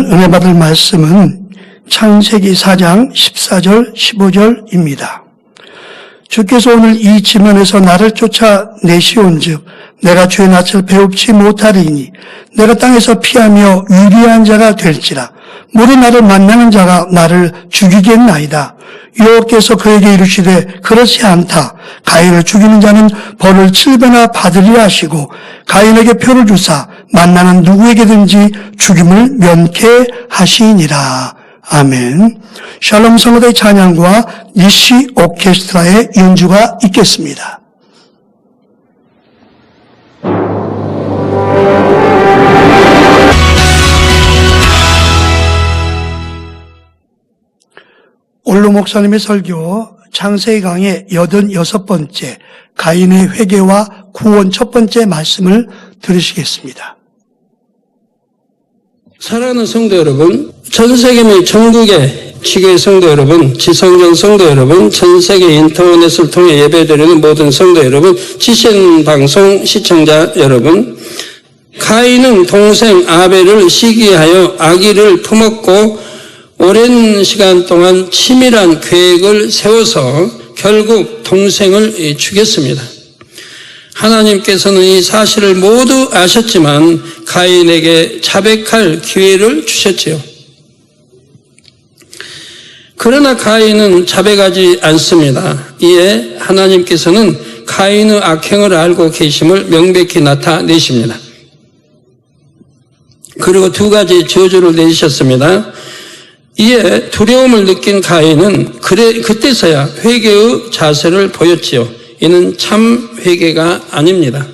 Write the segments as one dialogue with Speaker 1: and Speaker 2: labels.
Speaker 1: 은혜 받을 말씀은 창세기 4장 14절 15절입니다. 주께서 오늘 이 지면에서 나를 쫓아내시온즉 내가 주의 낯을 배웁지 못하리니 내가 땅에서 피하며 유리한 자가 될지라. 모래 나를 만나는 자가 나를 죽이겠나이다. 여호와께서 그에게 이르시되 그렇지 않다. 가인을 죽이는 자는 벌을 7배나 받으리라 하시고 가인에게 표를 주사 만나는 누구에게든지 죽임을 면케하시니라. 아멘. 샬롬 성도의 찬양과 니시 오케스트라의 연주가 있겠습니다. 올로 목사님의 설교 창세기 강의 86번째 가인의 회개와 구원 첫 번째 말씀을 들으시겠습니다.
Speaker 2: 사랑하는 성도 여러분, 전 세계 및 전국의 지교회 성도 여러분, 지성전 성도 여러분, 전 세계 인터넷을 통해 예배드리는 모든 성도 여러분, 지신 방송 시청자 여러분, 가인은 동생 아벨을 시기하여 아기를 품었고 오랜 시간 동안 치밀한 계획을 세워서 결국 동생을 죽였습니다. 하나님께서는 이 사실을 모두 아셨지만 가인에게 자백할 기회를 주셨지요. 그러나 가인은 자백하지 않습니다. 이에 하나님께서는 가인의 악행을 알고 계심을 명백히 나타내십니다. 그리고 두 가지 저주를 내리셨습니다. 이에 두려움을 느낀 가인은 그때서야 회개의 자세를 보였지요. 이는 참 회개가 아닙니다.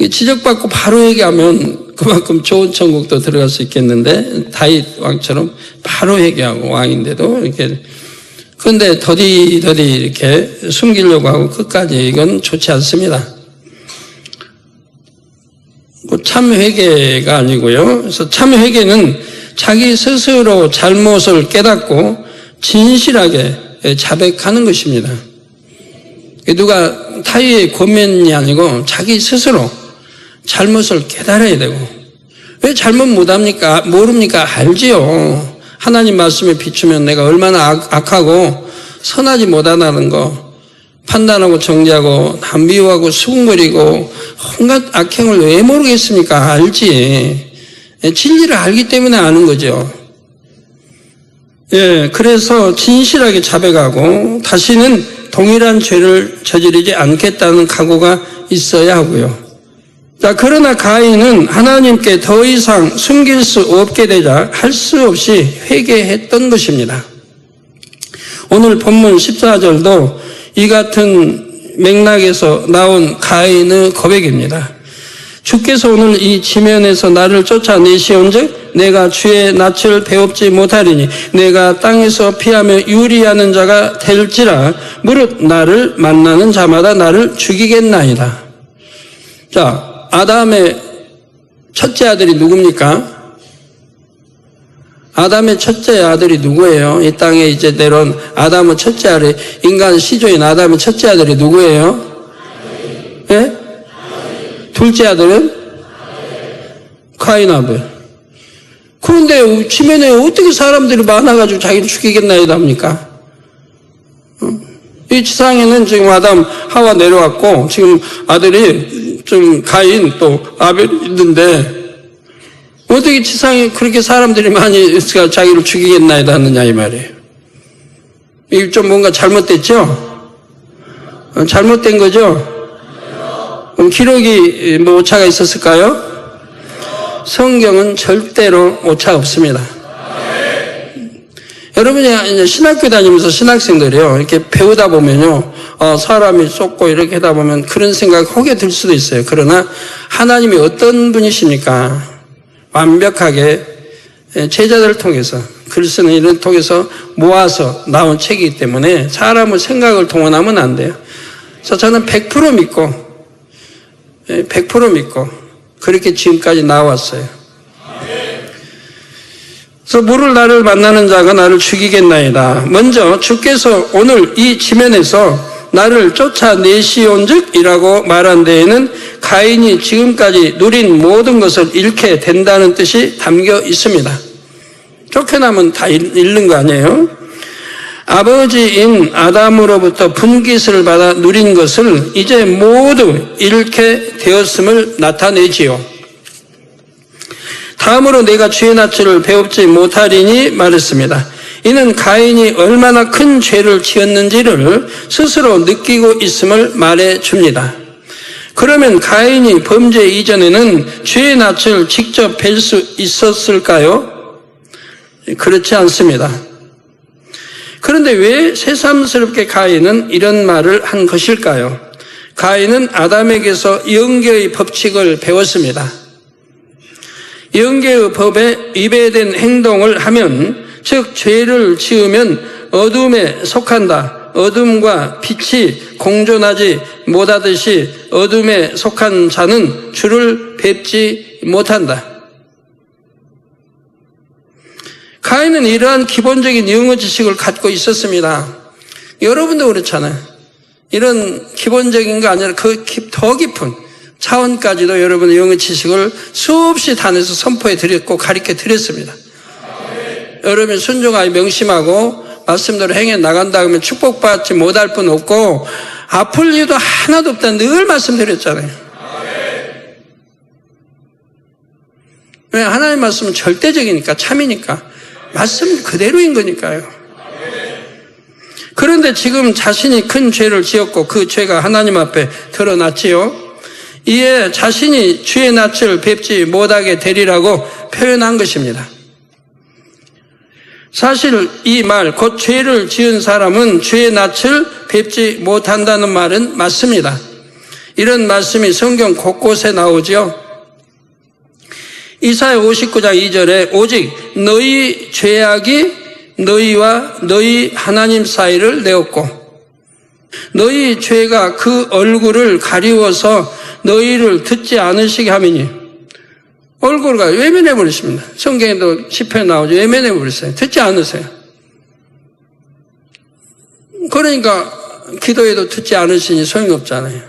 Speaker 2: 지적받고 바로 회개하면 그만큼 좋은 천국도 들어갈 수 있겠는데 다윗 왕처럼 바로 회개하고 왕인데도 이렇게 그런데 더디 이렇게 숨기려고 하고 끝까지 이건 좋지 않습니다. 참 회개가 아니고요. 그래서 참 회개는 자기 스스로 잘못을 깨닫고 진실하게 자백하는 것입니다. 누가 타의의 권면이 아니고 자기 스스로 잘못을 깨달아야 되고 왜 잘못 못합니까? 모릅니까? 알지요. 하나님 말씀에 비추면 내가 얼마나 악하고 선하지 못하다는 거 판단하고 정죄하고 남비유하고 수군거리고 온갖 악행을 왜 모르겠습니까? 알지. 진리를 알기 때문에 아는 거죠. 예, 그래서 진실하게 자백하고 다시는 동일한 죄를 저지르지 않겠다는 각오가 있어야 하고요. 자, 그러나 가인은 하나님께 더 이상 숨길 수 없게 되자 할 수 없이 회개했던 것입니다. 오늘 본문 14절도 이 같은 맥락에서 나온 가인의 고백입니다. 주께서 오늘 이 지면에서 나를 쫓아내시온즉 내가 주의 낯을 배웁지 못하리니 내가 땅에서 피하며 유리하는 자가 될지라 무릇 나를 만나는 자마다 나를 죽이겠나이다. 자, 아담의 첫째 아들이 누굽니까? 아담의 첫째 아들이 누구예요? 이 땅에 이제 내려온 아담의 첫째 아들, 인간 시조인 아담의 첫째 아들이 누구예요? 예? 둘째 아들은? 가인 아벨. 그런데 지면에 어떻게 사람들이 많아가지고 자기를 죽이겠나이다 합니까? 이 지상에는 지금 아담 하와 내려왔고 지금 아들이 좀 가인 또 아벨 있는데 어떻게 지상에 그렇게 사람들이 많이 있으니까 자기를 죽이겠나이다 하느냐 이 말이에요. 이게 좀 뭔가 잘못됐죠? 잘못된 거죠? 그럼 기록이 뭐 오차가 있었을까요? 성경은 절대로 오차 없습니다. 여러분이 이제 신학교 다니면서 신학생들이요, 이렇게 배우다 보면요, 사람이 쏟고 이렇게 하다 보면 그런 생각이 혹에 들 수도 있어요. 그러나 하나님이 어떤 분이십니까? 완벽하게 제자들을 통해서, 글 쓰는 일을 통해서 모아서 나온 책이기 때문에 사람의 생각을 동원하면 안 돼요. 그래서 저는 100% 믿고, 100% 믿고 그렇게 지금까지 나왔어요. 그래서 모를 나를 만나는 자가 나를 죽이겠나이다. 먼저 주께서 오늘 이 지면에서 나를 쫓아내시온즉이라고 말한 데에는 가인이 지금까지 누린 모든 것을 잃게 된다는 뜻이 담겨 있습니다. 쫓겨나면 다 잃는 거 아니에요? 아버지인 아담으로부터 분깃을 받아 누린 것을 이제 모두 잃게 되었음을 나타내지요. 다음으로 내가 주의 낯을 배웁지 못하리니 말했습니다. 이는 가인이 얼마나 큰 죄를 지었는지를 스스로 느끼고 있음을 말해줍니다. 그러면 가인이 범죄 이전에는 주의 낯을 직접 뵐 수 있었을까요? 그렇지 않습니다. 그런데 왜 새삼스럽게 가인은 이런 말을 한 것일까요? 가인은 아담에게서 영계의 법칙을 배웠습니다. 영계의 법에 위배된 행동을 하면, 즉 죄를 지으면 어둠에 속한다. 어둠과 빛이 공존하지 못하듯이 어둠에 속한 자는 주를 뵙지 못한다. 가인은 이러한 기본적인 영어 지식을 갖고 있었습니다. 여러분도 그렇잖아요. 이런 기본적인 거 아니라 그 더 깊은 차원까지도 여러분의 영어 지식을 수없이 단에서 선포해 드렸고 가르쳐 드렸습니다. 여러분 순종하여 명심하고 말씀대로 행해 나간다 하면 축복받지 못할 분 없고 아플 이유도 하나도 없다 늘 말씀드렸잖아요. 왜? 하나님의 말씀은 절대적이니까, 참이니까, 말씀 그대로인 거니까요. 그런데 지금 자신이 큰 죄를 지었고 그 죄가 하나님 앞에 드러났지요. 이에 자신이 주의 낯을 뵙지 못하게 되리라고 표현한 것입니다. 사실 이 말, 곧 죄를 지은 사람은 주의 낯을 뵙지 못한다는 말은 맞습니다. 이런 말씀이 성경 곳곳에 나오죠. 이사야 59장 2절에 오직 너희 죄악이 너희와 너희 하나님 사이를 내었고 너희 죄가 그 얼굴을 가리워서 너희를 듣지 않으시게 함이니, 얼굴을 외면해 버리십니다. 성경에도 시편에 나오죠. 외면해 버렸어요. 듣지 않으세요. 그러니까 기도해도 듣지 않으시니 소용이 없잖아요.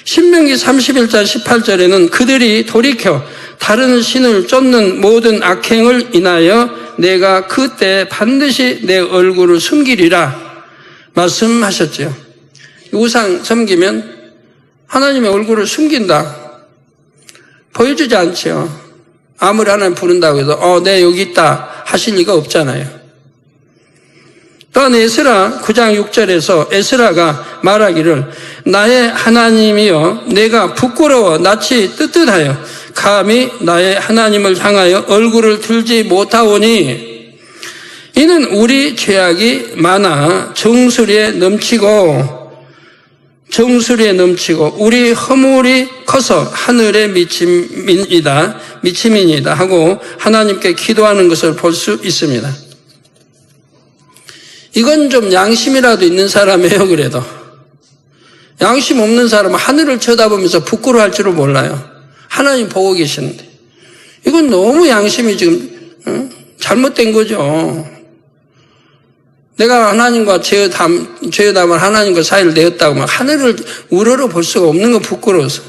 Speaker 2: 신명기 31장 18절에는 그들이 돌이켜 다른 신을 쫓는 모든 악행을 인하여 내가 그때 반드시 내 얼굴을 숨기리라 말씀하셨죠. 우상 섬기면 하나님의 얼굴을 숨긴다. 보여주지 않죠. 아무리 하나님 부른다고 해도 내 여기 있다 하실 리가 없잖아요. 또한 에스라 9장 6절에서 에스라가 말하기를 나의 하나님이여 내가 부끄러워 낯이 뜨뜻하여 감히 나의 하나님을 향하여 얼굴을 들지 못하오니 이는 우리 죄악이 많아 정수리에 넘치고 우리 허물이 커서 하늘의 미침이니다 하고 하나님께 기도하는 것을 볼 수 있습니다. 이건 좀 양심이라도 있는 사람이에요. 그래도 양심 없는 사람은 하늘을 쳐다보면서 부끄러워할 줄을 몰라요. 하나님 보고 계시는데 이건 너무 양심이 지금 잘못된 거죠. 내가 하나님과 죄담을 하나님과 사이를 내었다고 막 하늘을 우러러 볼 수가 없는 건 부끄러워서.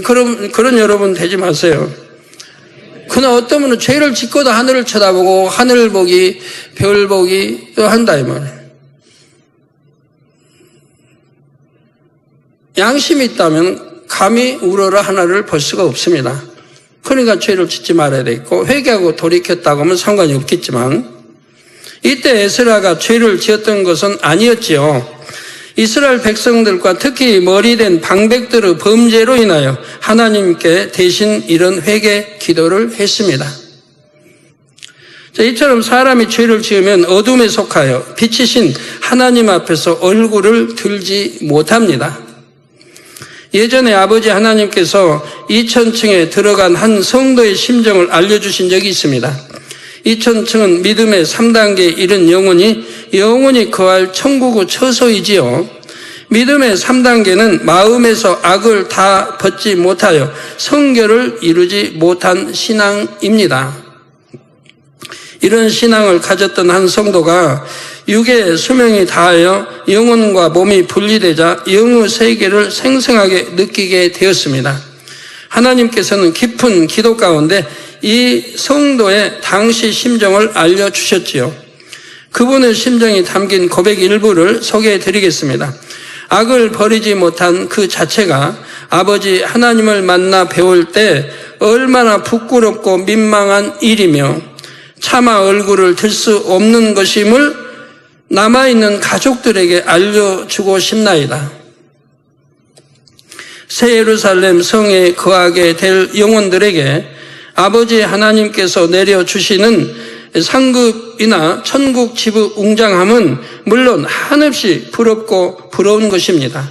Speaker 2: 그런 여러분 되지 마세요. 그러나 어떤 분은 죄를 짓고도 하늘을 쳐다보고 하늘 보기, 별 보기 또 한다 이 말이에요. 양심이 있다면 감히 우러러 하나를 볼 수가 없습니다. 그러니까 죄를 짓지 말아야 되겠고 회개하고 돌이켰다고 하면 상관이 없겠지만 이때 에스라가 죄를 지었던 것은 아니었지요. 이스라엘 백성들과 특히 머리된 방백들의 범죄로 인하여 하나님께 대신 이런 회개 기도를 했습니다. 이처럼 사람이 죄를 지으면 어둠에 속하여 빛이신 하나님 앞에서 얼굴을 들지 못합니다. 예전에 아버지 하나님께서 2000층에 들어간 한 성도의 심정을 알려주신 적이 있습니다. 2000층은 믿음의 3단계에 이른 영혼이 거할 천국의 처소이지요. 믿음의 3단계는 마음에서 악을 다 벗지 못하여 성결을 이루지 못한 신앙입니다. 이런 신앙을 가졌던 한 성도가 육의 수명이 다하여 영혼과 몸이 분리되자 영의 세계를 생생하게 느끼게 되었습니다. 하나님께서는 깊은 기도 가운데 이 성도의 당시 심정을 알려주셨지요. 그분의 심정이 담긴 고백 일부를 소개해 드리겠습니다. 악을 버리지 못한 그 자체가 아버지 하나님을 만나 배울 때 얼마나 부끄럽고 민망한 일이며 차마 얼굴을 들 수 없는 것임을 남아있는 가족들에게 알려주고 싶나이다. 새 예루살렘 성에 거하게 될 영혼들에게 아버지 하나님께서 내려주시는 상급이나 천국 지부 웅장함은 물론 한없이 부럽고 부러운 것입니다.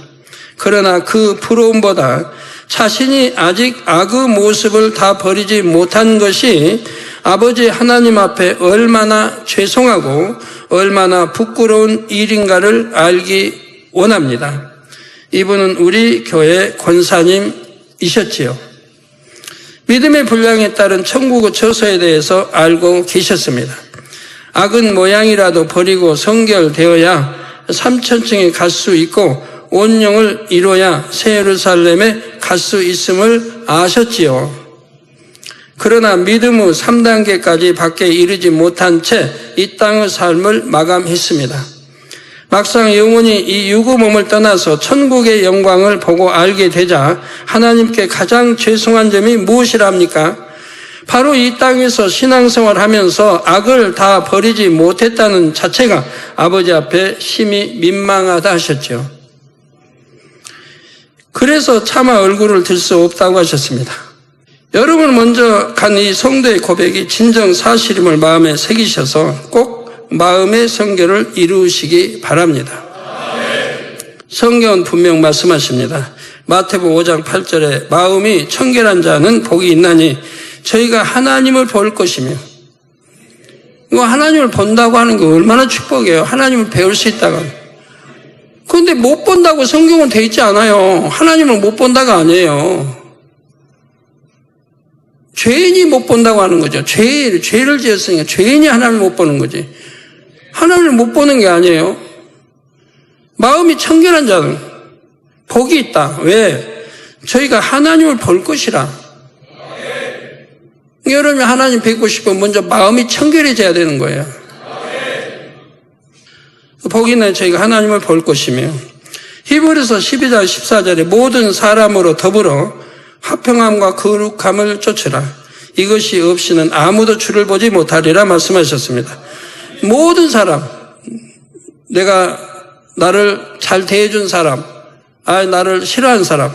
Speaker 2: 그러나 그 부러움보다 자신이 아직 악의 모습을 다 버리지 못한 것이 아버지 하나님 앞에 얼마나 죄송하고 얼마나 부끄러운 일인가를 알기 원합니다. 이분은 우리 교회 권사님이셨지요. 믿음의 분량에 따른 천국의 처소에 대해서 알고 계셨습니다. 악은 모양이라도 버리고 성결되어야 3천층에 갈 수 있고 온영을 이뤄야 새 예루살렘에 갈 수 있음을 아셨지요. 그러나 믿음의 3단계까지 밖에 이르지 못한 채 이 땅의 삶을 마감했습니다. 막상 영혼이 이 육의 몸을 떠나서 천국의 영광을 보고 알게 되자 하나님께 가장 죄송한 점이 무엇이랍니까? 바로 이 땅에서 신앙생활을 하면서 악을 다 버리지 못했다는 자체가 아버지 앞에 심히 민망하다 하셨죠. 그래서 차마 얼굴을 들 수 없다고 하셨습니다. 여러분 먼저 간 이 성도의 고백이 진정 사실임을 마음에 새기셔서 꼭 마음의 성결을 이루시기 바랍니다. 성경은 분명 말씀하십니다. 마태복음 5장 8절에 마음이 청결한 자는 복이 있나니 저희가 하나님을 볼 것이며, 이거 하나님을 본다고 하는 게 얼마나 축복이에요. 하나님을 배울 수 있다가. 그런데 못 본다고 성경은 돼 있지 않아요. 하나님을 못 본다가 아니에요. 죄인이 못 본다고 하는 거죠. 죄를 지었으니까 죄인이 하나님을 못 보는 거지. 하나님을 못 보는 게 아니에요. 마음이 청결한 자는 복이 있다. 왜? 저희가 하나님을 볼 것이라. 여러분이 하나님 뵙고 싶으면 먼저 마음이 청결해져야 되는 거예요. 복이 있는 저희가 하나님을 볼 것이며, 히브리서 12장 14절에 모든 사람으로 더불어 화평함과 거룩함을 쫓으라. 이것이 없이는 아무도 주를 보지 못하리라 말씀하셨습니다. 모든 사람, 내가 나를 잘 대해준 사람, 나를 싫어한 사람,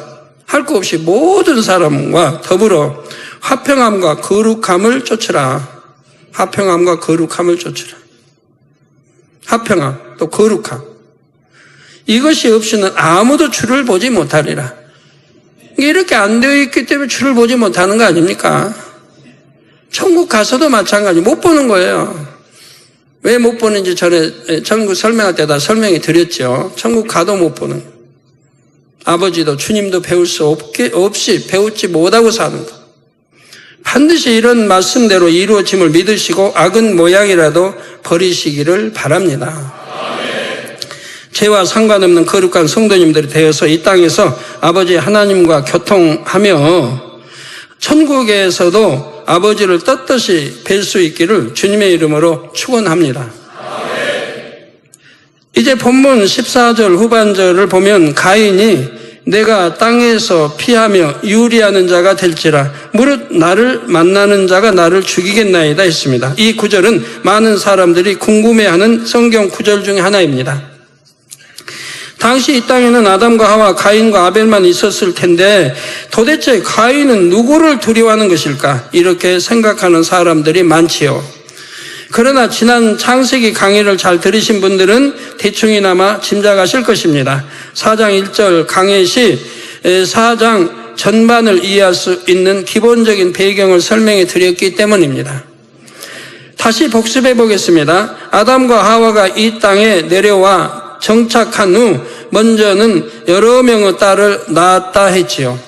Speaker 2: 할 거 없이 모든 사람과 더불어 화평함과 거룩함을 쫓으라. 화평함과 거룩함을 쫓으라. 화평함, 또 거룩함. 이것이 없이는 아무도 주를 보지 못하리라. 이렇게 안 되어 있기 때문에 주를 보지 못하는 거 아닙니까? 천국 가서도 마찬가지 못 보는 거예요. 왜 못 보는지 전에 천국 설명할 때 다 설명해 드렸죠. 천국 가도 못 보는 거예요. 아버지도 주님도 배울 수 없이 배우지 못하고 사는 거. 반드시 이런 말씀대로 이루어짐을 믿으시고 악은 모양이라도 버리시기를 바랍니다. 죄와 상관없는 거룩한 성도님들이 되어서 이 땅에서 아버지 하나님과 교통하며 천국에서도 아버지를 떳떳이 뵐 수 있기를 주님의 이름으로 축원합니다. 이제 본문 14절 후반절을 보면 가인이 내가 땅에서 피하며 유리하는 자가 될지라 무릇 나를 만나는 자가 나를 죽이겠나이다 했습니다. 이 구절은 많은 사람들이 궁금해하는 성경 구절 중에 하나입니다. 당시 이 땅에는 아담과 하와, 가인과 아벨만 있었을 텐데 도대체 가인은 누구를 두려워하는 것일까? 이렇게 생각하는 사람들이 많지요. 그러나 지난 창세기 강의를 잘 들으신 분들은 대충이나마 짐작하실 것입니다. 4장 1절 강해 시 4장 전반을 이해할 수 있는 기본적인 배경을 설명해 드렸기 때문입니다. 다시 복습해 보겠습니다. 아담과 하와가 이 땅에 내려와 정착한 후 먼저는 여러 명의 딸을 낳았다 했지요.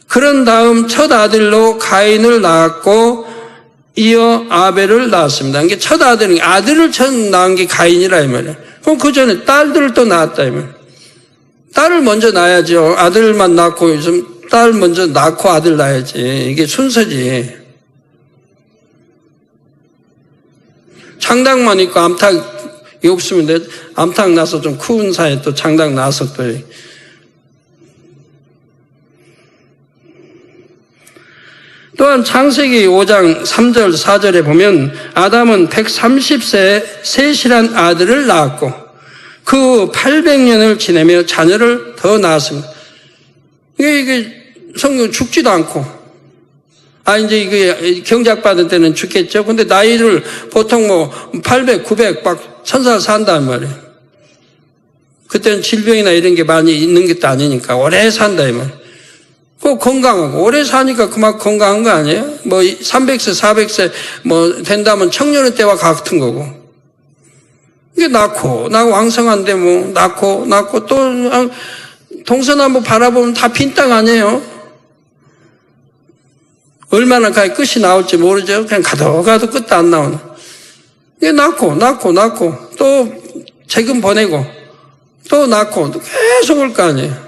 Speaker 2: 그런 다음 첫 아들로 가인을 낳았고 이어 아벨을 낳았습니다. 이게 첫 아들은 아들을 첫 낳은 게 가인이라 이 말이에요. 그럼 그 전에 딸들을 또 낳았다 이 말이에요. 딸을 먼저 낳아야죠. 아들만 낳고 요즘 딸 먼저 낳고 아들 낳아야지. 이게 순서지. 창당만 있고 암탉이 없으면 돼. 암탉 나서 좀哭사이에 또 창당 나서 또. 또한 창세기 5장 3절 4절에 보면 아담은 130세에 셋이란 아들을 낳았고 그 후 800년을 지내며 자녀를 더 낳았습니다. 이게 성경 죽지도 않고 이제 이게 경작받을 때는 죽겠죠. 근데 나이를 보통 뭐 800, 900 막 1000살 산단 말이에요. 그때는 질병이나 이런 게 많이 있는 것도 아니니까 오래 산다 이 말이에요. 꼭 건강하고 오래 사니까 그만큼 건강한 거 아니에요? 뭐 300세, 400세 뭐 된다면 청년의 때와 같은 거고. 이게 낳고 왕성한데 뭐 낳고 또 동서남북 바라보면 다 빈 땅 아니에요? 얼마나 끝이 나올지 모르죠. 그냥 가도 끝도 안 나오는. 이게 낳고 또 재금 보내고 또 낳고 또 계속 올 거 아니에요.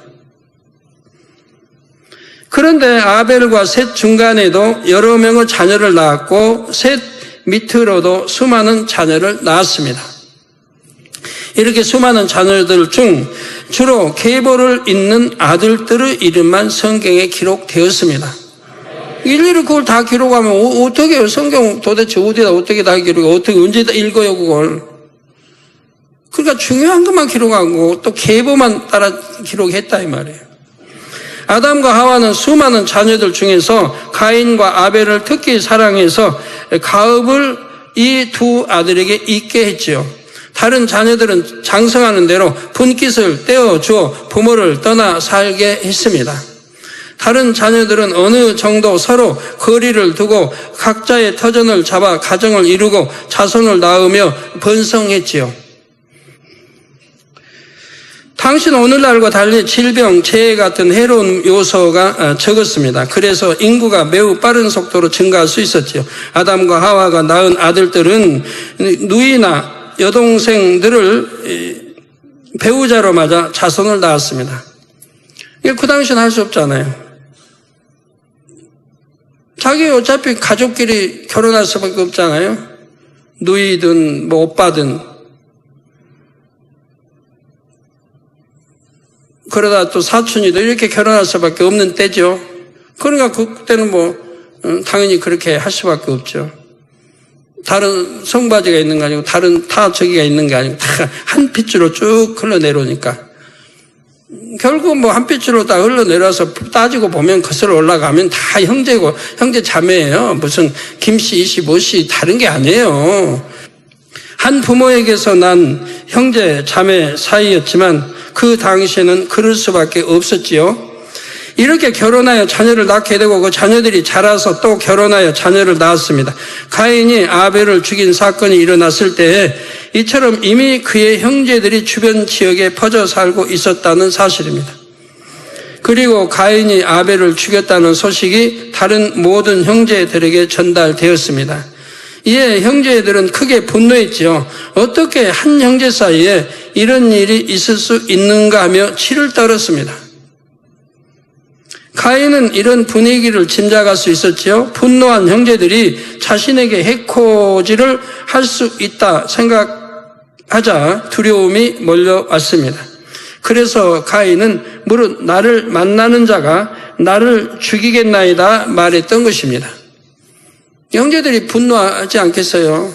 Speaker 2: 그런데 아벨과 셋 중간에도 여러 명의 자녀를 낳았고 셋 밑으로도 수많은 자녀를 낳았습니다. 이렇게 수많은 자녀들 중 주로 계보를 잇는 아들들의 이름만 성경에 기록되었습니다. 일일이 그걸 다 기록하면 어떻게 해요? 성경 도대체 어디다 어떻게 다 기록해? 어떻게 언제 다 읽어요 그걸? 그러니까 중요한 것만 기록하고 또 계보만 따라 기록했다 이 말이에요. 아담과 하와는 수많은 자녀들 중에서 가인과 아벨을 특히 사랑해서 가업을 이 두 아들에게 있게 했지요. 다른 자녀들은 장성하는 대로 분깃을 떼어주어 부모를 떠나 살게 했습니다. 다른 자녀들은 어느 정도 서로 거리를 두고 각자의 터전을 잡아 가정을 이루고 자손을 낳으며 번성했지요. 당신 오늘날과 달리 질병, 재해 같은 해로운 요소가 적었습니다. 그래서 인구가 매우 빠른 속도로 증가할 수 있었지요. 아담과 하와가 낳은 아들들은 누이나 여동생들을 배우자로 맞아 자손을 낳았습니다. 이게 그 당시는 할 수 없잖아요. 자기 어차피 가족끼리 결혼할 수밖에 없잖아요. 누이든 뭐 오빠든. 그러다 또 사촌이도 이렇게 결혼할 수밖에 없는 때죠. 그러니까 그때는 뭐 당연히 그렇게 할 수밖에 없죠. 다른 성바지가 있는 거 아니고 다른 저기가 있는 게 아니고 다 한 핏줄로 쭉 흘러내려오니까 결국 뭐 한 핏줄로 다 흘러내려서 따지고 보면 거슬러 올라가면 다 형제고 형제 자매예요. 무슨 김씨, 이씨, 모씨 다른 게 아니에요. 한 부모에게서 난 형제 자매 사이였지만 그 당시에는 그럴 수밖에 없었지요. 이렇게 결혼하여 자녀를 낳게 되고 그 자녀들이 자라서 또 결혼하여 자녀를 낳았습니다. 가인이 아벨을 죽인 사건이 일어났을 때 이처럼 이미 그의 형제들이 주변 지역에 퍼져 살고 있었다는 사실입니다. 그리고 가인이 아벨을 죽였다는 소식이 다른 모든 형제들에게 전달되었습니다. 이에 형제들은 크게 분노했지요. 어떻게 한 형제 사이에 이런 일이 있을 수 있는가 하며 치를 떨었습니다. 가인은 이런 분위기를 짐작할 수 있었지요. 분노한 형제들이 자신에게 해코지를 할 수 있다 생각하자 두려움이 몰려왔습니다. 그래서 가인은 무릇 나를 만나는 자가 나를 죽이겠나이다 말했던 것입니다. 형제들이 분노하지 않겠어요?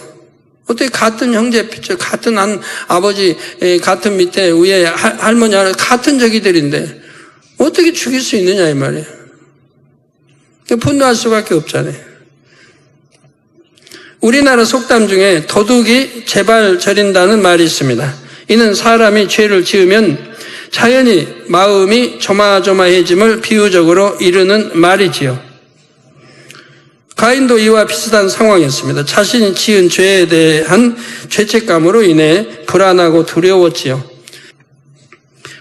Speaker 2: 어떻게 같은 형제, 같은 한 아버지, 같은 밑에 위에 할머니, 같은 저기들인데 어떻게 죽일 수 있느냐 이 말이에요. 분노할 수밖에 없잖아요. 우리나라 속담 중에 도둑이 제발 저린다는 말이 있습니다. 이는 사람이 죄를 지으면 자연히 마음이 조마조마해짐을 비유적으로 이르는 말이지요. 가인도 이와 비슷한 상황이었습니다. 자신이 지은 죄에 대한 죄책감으로 인해 불안하고 두려웠지요.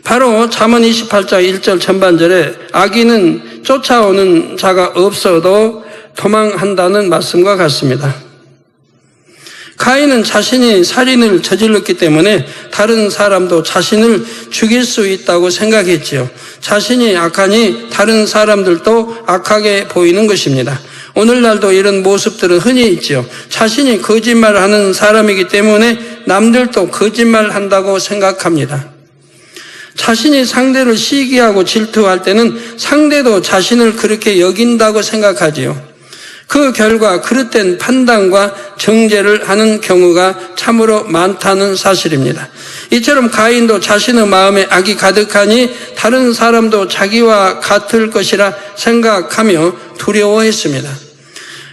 Speaker 2: 바로 잠언 28장 1절 전반절에 악인은 쫓아오는 자가 없어도 도망한다는 말씀과 같습니다. 가인은 자신이 살인을 저질렀기 때문에 다른 사람도 자신을 죽일 수 있다고 생각했지요. 자신이 악하니 다른 사람들도 악하게 보이는 것입니다. 오늘날도 이런 모습들은 흔히 있지요. 자신이 거짓말하는 사람이기 때문에 남들도 거짓말한다고 생각합니다. 자신이 상대를 시기하고 질투할 때는 상대도 자신을 그렇게 여긴다고 생각하지요. 그 결과 그릇된 판단과 정죄를 하는 경우가 참으로 많다는 사실입니다. 이처럼 가인도 자신의 마음에 악이 가득하니 다른 사람도 자기와 같을 것이라 생각하며 두려워했습니다.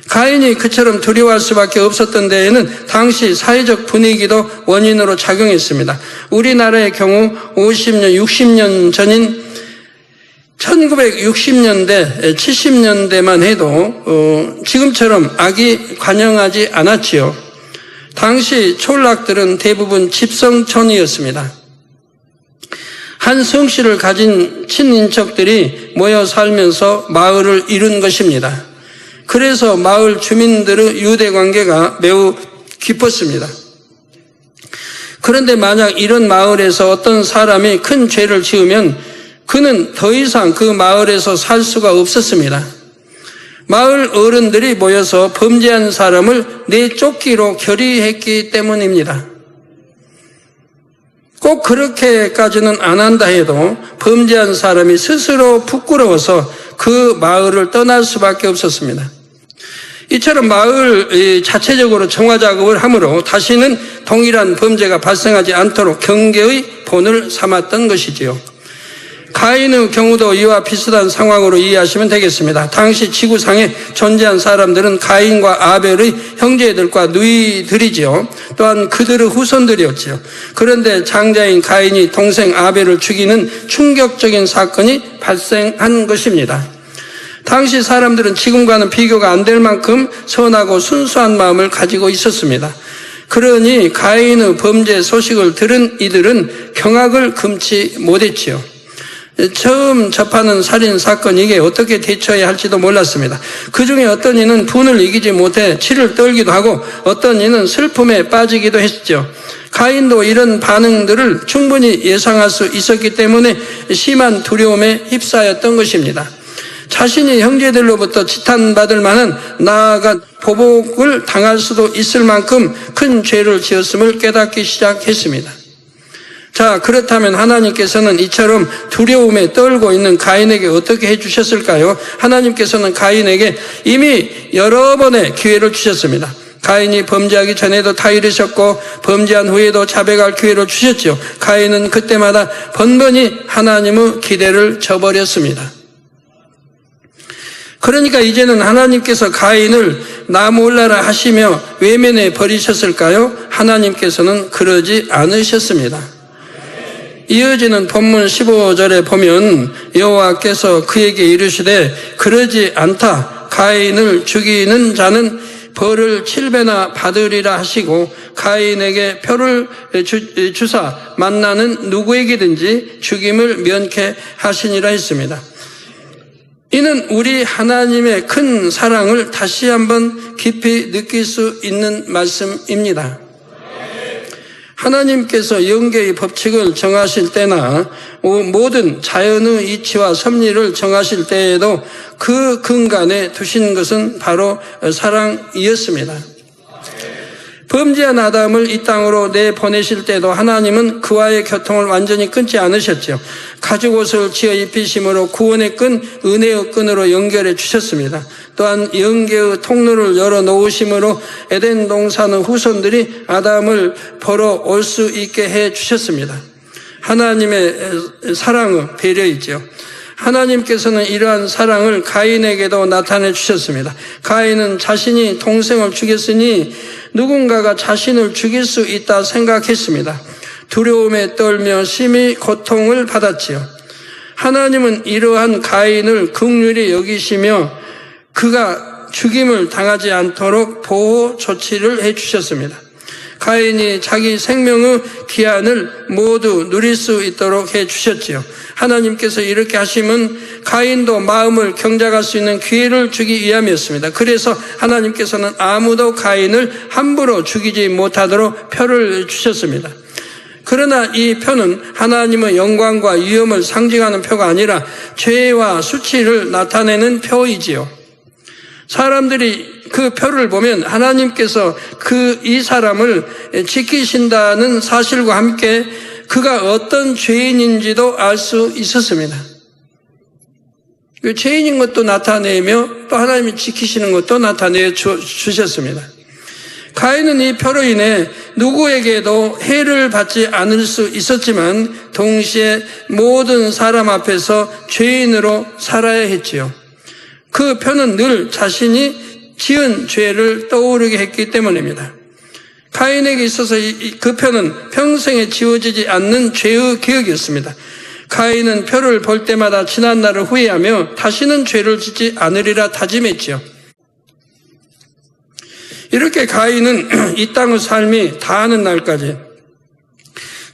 Speaker 2: 가인이 그처럼 두려워할 수밖에 없었던 데에는 당시 사회적 분위기도 원인으로 작용했습니다. 우리나라의 경우 50년, 60년 전인 1960년대, 70년대만 해도 지금처럼 악이 관영하지 않았지요. 당시 촌락들은 대부분 집성촌이었습니다. 한 성씨를 가진 친인척들이 모여 살면서 마을을 이룬 것입니다. 그래서 마을 주민들의 유대관계가 매우 깊었습니다. 그런데 만약 이런 마을에서 어떤 사람이 큰 죄를 지으면 그는 더 이상 그 마을에서 살 수가 없었습니다. 마을 어른들이 모여서 범죄한 사람을 내쫓기로 결의했기 때문입니다. 꼭 그렇게까지는 안 한다 해도 범죄한 사람이 스스로 부끄러워서 그 마을을 떠날 수밖에 없었습니다. 이처럼 마을 자체적으로 정화 작업을 함으로 다시는 동일한 범죄가 발생하지 않도록 경계의 본을 삼았던 것이지요. 가인의 경우도 이와 비슷한 상황으로 이해하시면 되겠습니다. 당시 지구상에 존재한 사람들은 가인과 아벨의 형제들과 누이들이지요. 또한 그들의 후손들이었지요. 그런데 장자인 가인이 동생 아벨을 죽이는 충격적인 사건이 발생한 것입니다. 당시 사람들은 지금과는 비교가 안 될 만큼 선하고 순수한 마음을 가지고 있었습니다. 그러니 가인의 범죄 소식을 들은 이들은 경악을 금치 못했지요. 처음 접하는 살인사건 이게 어떻게 대처해야 할지도 몰랐습니다. 그 중에 어떤 이는 분을 이기지 못해 치를 떨기도 하고 어떤 이는 슬픔에 빠지기도 했죠. 가인도 이런 반응들을 충분히 예상할 수 있었기 때문에 심한 두려움에 휩싸였던 것입니다. 자신이 형제들로부터 지탄받을 만한 나아가 보복을 당할 수도 있을 만큼 큰 죄를 지었음을 깨닫기 시작했습니다. 자, 그렇다면 하나님께서는 이처럼 두려움에 떨고 있는 가인에게 어떻게 해주셨을까요? 하나님께서는 가인에게 이미 여러 번의 기회를 주셨습니다. 가인이 범죄하기 전에도 타이르셨고 범죄한 후에도 자백할 기회를 주셨죠. 가인은 그때마다 번번이 하나님의 기대를 저버렸습니다. 그러니까 이제는 하나님께서 가인을 나 몰라라 하시며 외면해 버리셨을까요? 하나님께서는 그러지 않으셨습니다. 이어지는 본문 15절에 보면 여호와께서 그에게 이르시되 그러지 않다. 가인을 죽이는 자는 벌을 7배나 받으리라 하시고 가인에게 표를 주사 만나는 누구에게든지 죽임을 면케 하시니라 했습니다. 이는 우리 하나님의 큰 사랑을 다시 한번 깊이 느낄 수 있는 말씀입니다. 하나님께서 영계의 법칙을 정하실 때나 모든 자연의 이치와 섭리를 정하실 때에도 그 근간에 두신 것은 바로 사랑이었습니다. 범죄한 아담을 이 땅으로 내보내실 때도 하나님은 그와의 교통을 완전히 끊지 않으셨죠. 가죽옷을 지어 입히심으로 구원의 끈, 은혜의 끈으로 연결해 주셨습니다. 또한 영계의 통로를 열어 놓으심으로 에덴 동산의 후손들이 아담을 보러 올 수 있게 해 주셨습니다. 하나님의 사랑의 배려이죠. 하나님께서는 이러한 사랑을 가인에게도 나타내 주셨습니다. 가인은 자신이 동생을 죽였으니 누군가가 자신을 죽일 수 있다 생각했습니다. 두려움에 떨며 심히 고통을 받았지요. 하나님은 이러한 가인을 긍휼히 여기시며 그가 죽임을 당하지 않도록 보호 조치를 해 주셨습니다. 가인이 자기 생명의 기한을 모두 누릴 수 있도록 해주셨지요. 하나님께서 이렇게 하심은 가인도 마음을 경작할 수 있는 기회를 주기 위함이었습니다. 그래서 하나님께서는 아무도 가인을 함부로 죽이지 못하도록 표를 주셨습니다. 그러나 이 표는 하나님의 영광과 위엄을 상징하는 표가 아니라 죄와 수치를 나타내는 표이지요. 사람들이 그 표를 보면 하나님께서 이 사람을 지키신다는 사실과 함께 그가 어떤 죄인인지도 알 수 있었습니다. 그 죄인인 것도 나타내며 또 하나님이 지키시는 것도 나타내 주셨습니다. 가인은 이 표로 인해 누구에게도 해를 받지 않을 수 있었지만 동시에 모든 사람 앞에서 죄인으로 살아야 했지요. 그 표는 늘 자신이 지은 죄를 떠오르게 했기 때문입니다. 가인에게 있어서 그 표는 평생에 지워지지 않는 죄의 기억이었습니다. 가인은 표를 볼 때마다 지난 날을 후회하며 다시는 죄를 짓지 않으리라 다짐했지요. 이렇게 가인은 이 땅의 삶이 다하는 날까지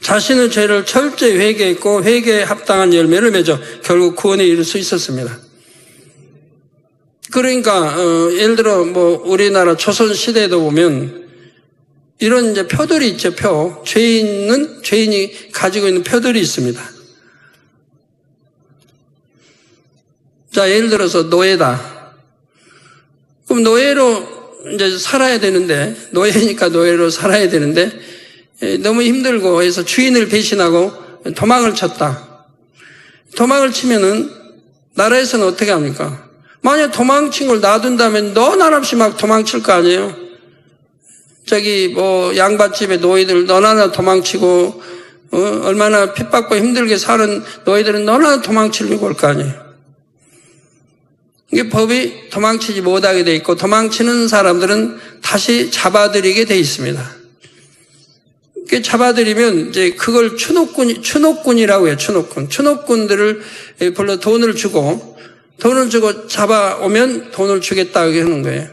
Speaker 2: 자신의 죄를 철저히 회개했고 회개에 합당한 열매를 맺어 결국 구원에 이를 수 있었습니다. 그러니까 예를 들어 우리나라 조선 시대에도 보면 이런 이제 표들이 있죠. 죄인이 가지고 있는 표들이 있습니다. 자, 예를 들어서 노예다. 그럼 노예로 이제 살아야 되는데, 노예니까 노예로 살아야 되는데, 너무 힘들고 해서 주인을 배신하고 도망을 쳤다. 도망을 치면은 나라에서는 어떻게 합니까? 만약 도망친 걸 놔둔다면 너 나랍시 막 도망칠 거 아니에요? 양반집에 노예들 너나 도망치고, 얼마나 핍박과 힘들게 사는 노예들은 너나 도망치려고 할 거 아니에요? 이게 법이 도망치지 못하게 돼 있고 도망치는 사람들은 다시 잡아들이게 돼 있습니다. 이렇게 잡아들이면 이제 그걸 추노꾼이라고 해요. 추노꾼들을 불러 돈을 주고 잡아오면 돈을 주겠다고 하는 거예요.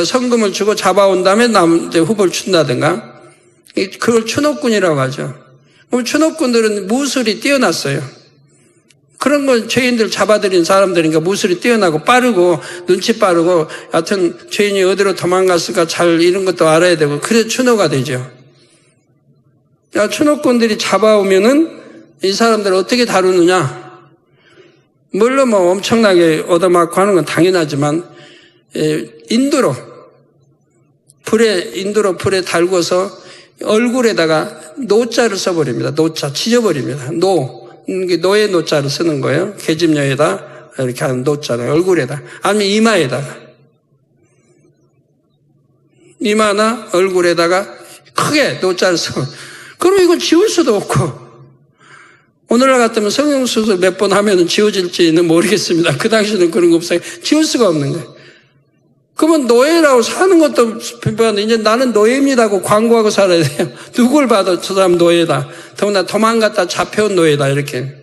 Speaker 2: 성금을 주고 잡아온 다음에 이제 후보를 준다든가. 그걸 추노꾼이라고 하죠. 그럼 추노꾼들은 무술이 뛰어났어요. 그런 건 죄인들 잡아들인 사람들이니까 무술이 뛰어나고 빠르고 눈치 빠르고 하여튼 죄인이 어디로 도망갔을까 잘 이런 것도 알아야 되고 그래서 추노가 되죠. 추노꾼들이 잡아오면은 이 사람들을 어떻게 다루느냐. 물론 엄청나게 얻어맞고 하는 건 당연하지만 인두로 불에 달궈서 얼굴에다가 노자를 써버립니다. 노자 찢어버립니다. 노예 노자를 쓰는 거예요. 계집녀에다 이렇게 하는 노자를 얼굴에다 아니면 이마나 얼굴에다가 크게 노자를 쓰고 그럼 이건 지울 수도 없고 오늘날 같으면 성형수술 몇 번 하면 지워질지는 모르겠습니다. 그 당시에는 그런 거 없어요. 지울 수가 없는 거예요. 그러면 노예라고 사는 것도 비판하는데 이제 나는 노예입니다 하고 광고하고 살아야 돼요. 누굴 봐도 저 사람 노예다. 더구나 도망갔다 잡혀온 노예다 이렇게.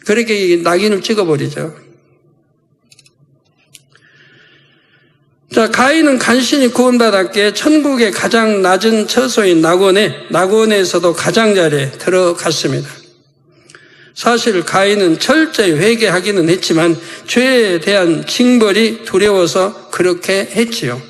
Speaker 2: 그렇게 낙인을 찍어버리죠. 자, 가인은 간신히 구원받았기에 천국의 가장 낮은 처소인 낙원에서도 가장자리에 들어갔습니다. 사실 가인은 철저히 회개하기는 했지만 죄에 대한 징벌이 두려워서 그렇게 했지요.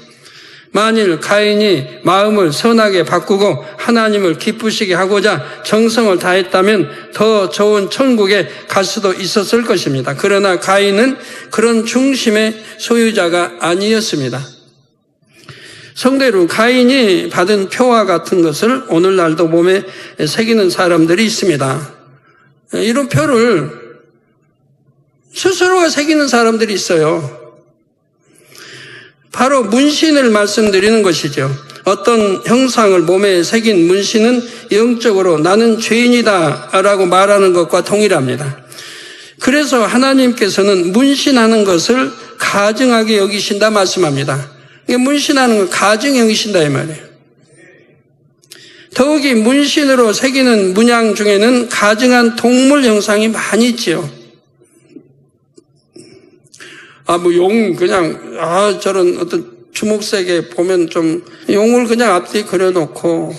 Speaker 2: 만일 가인이 마음을 선하게 바꾸고 하나님을 기쁘시게 하고자 정성을 다했다면 더 좋은 천국에 갈 수도 있었을 것입니다. 그러나 가인은 그런 중심의 소유자가 아니었습니다. 성도 여러분, 가인이 받은 표와 같은 것을 오늘날도 몸에 새기는 사람들이 있습니다. 이런 표를 스스로가 새기는 사람들이 있어요. 바로 문신을 말씀드리는 것이죠. 어떤 형상을 몸에 새긴 문신은 영적으로 나는 죄인이다 라고 말하는 것과 동일합니다. 그래서 하나님께서는 문신하는 것을 가증하게 여기신다 말씀합니다. 문신하는 걸 가증 여기신다 이 말이에요. 더욱이 문신으로 새기는 문양 중에는 가증한 동물 형상이 많이 있지요. 저런 어떤 주목색에 보면 좀 용을 그냥 앞뒤 그려놓고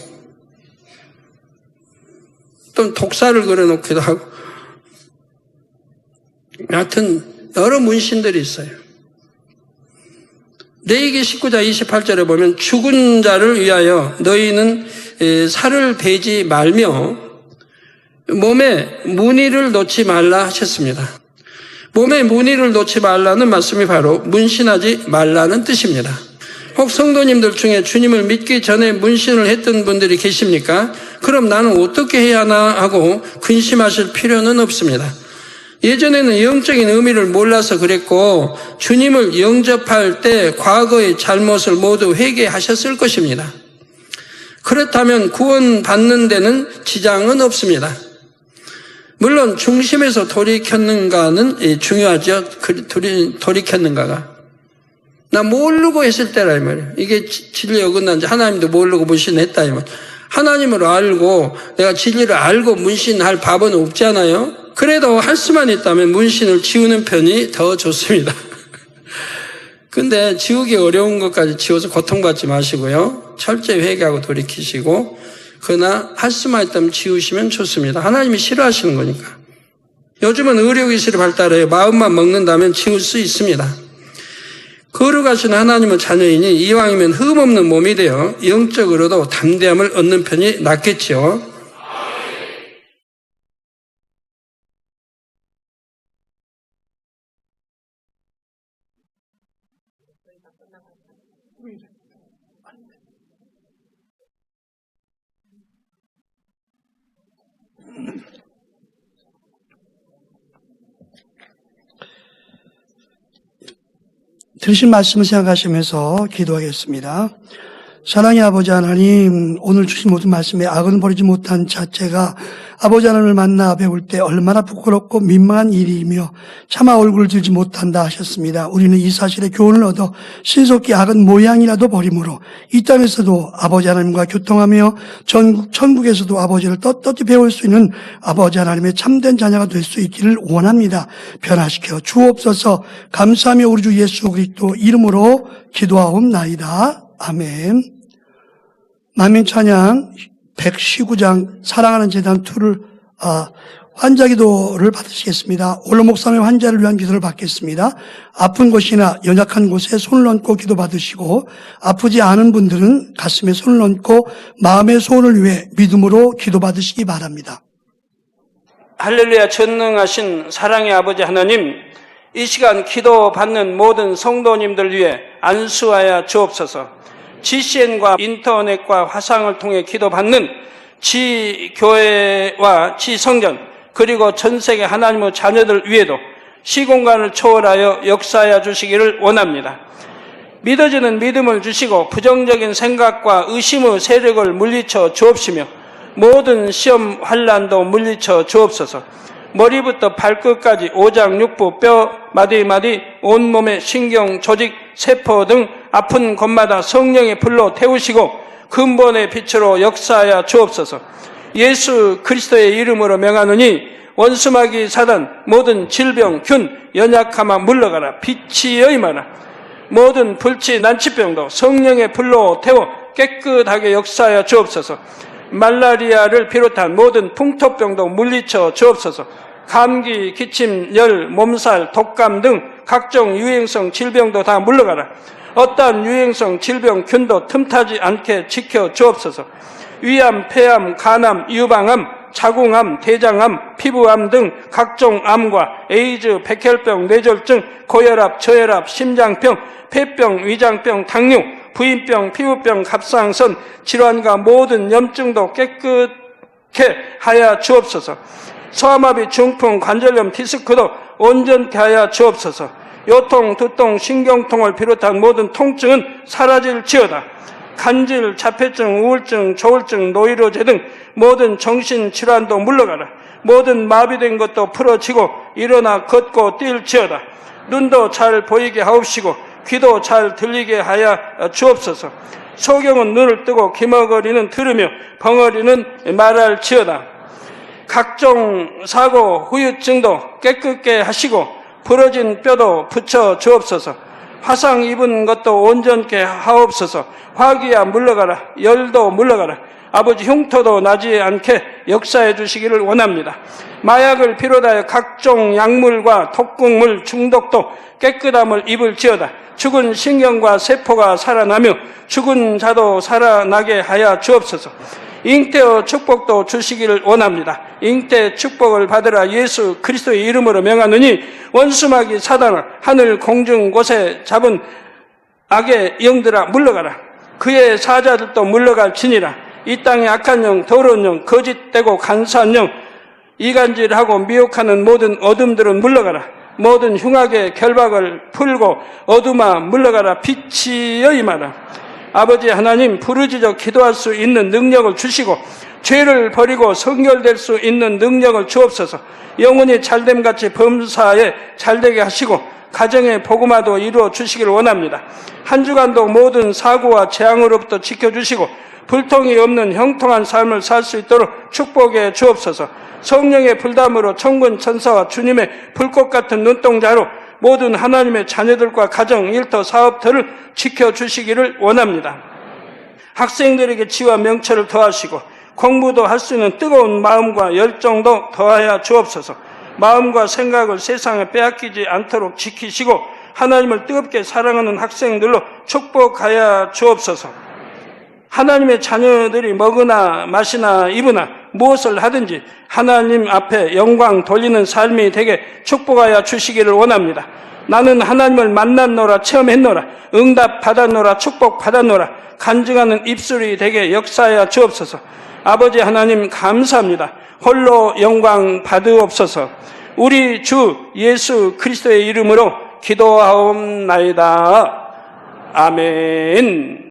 Speaker 2: 또 독사를 그려놓기도 하고 하여튼 여러 문신들이 있어요. 레위기 19장 28절에 보면 죽은 자를 위하여 너희는 살을 베지 말며 몸에 무늬를 놓지 말라 하셨습니다. 몸에 무늬를 놓지 말라는 말씀이 바로 문신하지 말라는 뜻입니다. 혹 성도님들 중에 주님을 믿기 전에 문신을 했던 분들이 계십니까? 그럼 나는 어떻게 해야 하나 하고 근심하실 필요는 없습니다. 예전에는 영적인 의미를 몰라서 그랬고 주님을 영접할 때 과거의 잘못을 모두 회개하셨을 것입니다. 그렇다면 구원받는 데는 지장은 없습니다. 물론 중심에서 돌이켰는가는 중요하죠. 돌이켰는가가. 나 모르고 했을 때라 이 말이에요. 이게 진리에 어긋난지 하나님도 모르고 문신했다 이 말이에요. 하나님을 알고 내가 진리를 알고 문신할 밥은 없잖아요. 그래도 할 수만 있다면 문신을 지우는 편이 더 좋습니다. 근데 지우기 어려운 것까지 지워서 고통받지 마시고요. 철저히 회개하고 돌이키시고 그러나 할 수만 있다면 지우시면 좋습니다. 하나님이 싫어하시는 거니까. 요즘은 의료기술이 발달해요. 마음만 먹는다면 지울 수 있습니다. 거룩하신 하나님의 자녀이니 이왕이면 흠없는 몸이 되어 영적으로도 담대함을 얻는 편이 낫겠죠.
Speaker 1: 들으신 말씀을 생각하시면서 기도하겠습니다. 사랑의 아버지 하나님, 오늘 주신 모든 말씀에 악은 버리지 못한 자체가 아버지 하나님을 만나 배울 때 얼마나 부끄럽고 민망한 일이며 차마 얼굴을 들지 못한다 하셨습니다. 우리는 이 사실에 교훈을 얻어 신속히 악은 모양이라도 버림으로 이 땅에서도 아버지 하나님과 교통하며 천국에서도 아버지를 떳떳이 배울 수 있는 아버지 하나님의 참된 자녀가 될 수 있기를 원합니다. 변화시켜 주옵소서. 감사하며 우리 주 예수 그리스도 이름으로 기도하옵나이다. 아멘. 만민 찬양 119장 사랑하는 재단 2를 환자 기도를 받으시겠습니다. 올로 목사님의 환자를 위한 기도를 받겠습니다. 아픈 곳이나 연약한 곳에 손을 얹고 기도 받으시고 아프지 않은 분들은 가슴에 손을 얹고 마음의 소원을 위해 믿음으로 기도 받으시기 바랍니다.
Speaker 2: 할렐루야. 전능하신 사랑의 아버지 하나님, 이 시간 기도 받는 모든 성도님들 위해 안수하여 주옵소서. GCN과 인터넷과 화상을 통해 기도받는 지교회와 지성전 그리고 전세계 하나님의 자녀들 위에도 시공간을 초월하여 역사하여 주시기를 원합니다. 믿어지는 믿음을 주시고 부정적인 생각과 의심의 세력을 물리쳐 주옵시며 모든 시험 환난도 물리쳐 주옵소서. 머리부터 발끝까지 오장육부, 뼈, 마디마디, 온몸의 신경, 조직, 세포 등 아픈 곳마다 성령의 불로 태우시고 근본의 빛으로 역사하여 주옵소서. 예수 그리스도의 이름으로 명하노니 원수마귀 사단 모든 질병, 균, 연약함아 물러가라. 빛이 여임하라. 모든 불치, 난치병도 성령의 불로 태워 깨끗하게 역사하여 주옵소서. 말라리아를 비롯한 모든 풍토병도 물리쳐 주옵소서. 감기, 기침, 열, 몸살, 독감 등 각종 유행성 질병도 다 물러가라. 어떠한 유행성 질병, 균도 틈타지 않게 지켜 주옵소서. 위암, 폐암, 간암, 유방암, 자궁암, 대장암, 피부암 등 각종 암과 에이즈, 백혈병, 뇌졸중, 고혈압, 저혈압, 심장병, 폐병, 위장병, 당뇨, 부인병, 피부병, 갑상선, 질환과 모든 염증도 깨끗게 하여 주옵소서. 소아마비, 중풍, 관절염, 디스크도 온전케 하여 주옵소서. 요통, 두통, 신경통을 비롯한 모든 통증은 사라질지어다. 간질, 자폐증, 우울증, 조울증, 노이로제 등 모든 정신질환도 물러가라. 모든 마비된 것도 풀어지고 일어나 걷고 뛸지어다. 눈도 잘 보이게 하옵시고 귀도 잘 들리게 하여 주옵소서. 소경은 눈을 뜨고 기머거리는 들으며 벙어리는 말할지어다. 각종 사고, 후유증도 깨끗게 하시고 부러진 뼈도 붙여 주옵소서. 화상 입은 것도 온전케 하옵소서. 화기야 물러가라. 열도 물러가라. 아버지 흉터도 나지 않게 역사해 주시기를 원합니다. 마약을 비롯하여 각종 약물과 독극물 중독도 깨끗함을 입을지어다. 죽은 신경과 세포가 살아나며 죽은 자도 살아나게 하여 주옵소서. 잉태의 축복도 주시기를 원합니다. 잉태 축복을 받으라. 예수 그리스도의 이름으로 명하느니 원수마귀 사단을 하늘 공중 곳에 잡은 악의 영들아 물러가라. 그의 사자들도 물러갈지니라. 이 땅의 악한 영, 더러운 영, 거짓되고 간사한 영, 이간질하고 미혹하는 모든 어둠들은 물러가라. 모든 흉악의 결박을 풀고 어둠아 물러가라. 빛이여 임하라. 아버지 하나님, 부르짖어 기도할 수 있는 능력을 주시고 죄를 버리고 성결될 수 있는 능력을 주옵소서. 영혼이 잘됨같이 범사에 잘되게 하시고 가정의 복음화도 이루어 주시기를 원합니다. 한 주간도 모든 사고와 재앙으로부터 지켜주시고 불통이 없는 형통한 삶을 살 수 있도록 축복해 주옵소서. 성령의 불담으로 천군 천사와 주님의 불꽃 같은 눈동자로 모든 하나님의 자녀들과 가정, 일터, 사업터를 지켜주시기를 원합니다. 학생들에게 지와 명철을 더하시고 공부도 할 수 있는 뜨거운 마음과 열정도 더하여 주옵소서. 마음과 생각을 세상에 빼앗기지 않도록 지키시고 하나님을 뜨겁게 사랑하는 학생들로 축복하여 주옵소서. 하나님의 자녀들이 먹으나 마시나 입으나 무엇을 하든지 하나님 앞에 영광 돌리는 삶이 되게 축복하여 주시기를 원합니다. 나는 하나님을 만났노라, 체험했노라, 응답 받았노라, 축복 받았노라, 간증하는 입술이 되게 역사하여 주옵소서. 아버지 하나님 감사합니다. 홀로 영광 받으옵소서. 우리 주 예수 그리스도의 이름으로 기도하옵나이다. 아멘.